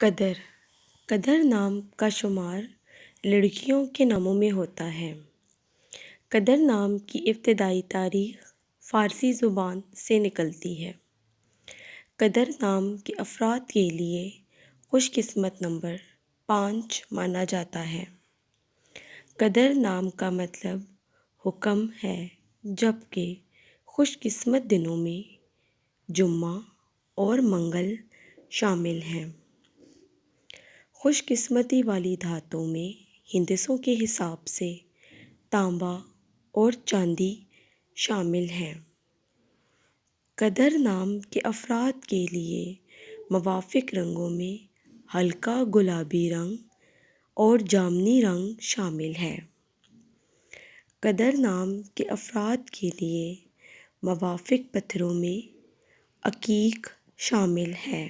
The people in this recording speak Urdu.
قدر قدر نام کا شمار لڑکیوں کے ناموں میں ہوتا ہے۔ قدر نام کی ابتدائی تاریخ فارسی زبان سے نکلتی ہے۔ قدر نام کے افراد کے لیے خوش قسمت نمبر 5 مانا جاتا ہے۔ قدر نام کا مطلب حکم ہے، جبکہ خوش قسمت دنوں میں جمعہ اور منگل شامل ہیں۔ خوش قسمتی والی دھاتوں میں ہندسوں کے حساب سے تانبا اور چاندی شامل ہیں۔ قدر نام کے افراد کے لیے موافق رنگوں میں ہلکا گلابی رنگ اور جامنی رنگ شامل ہے۔ قدر نام کے افراد کے لیے موافق پتھروں میں عقیق شامل ہے۔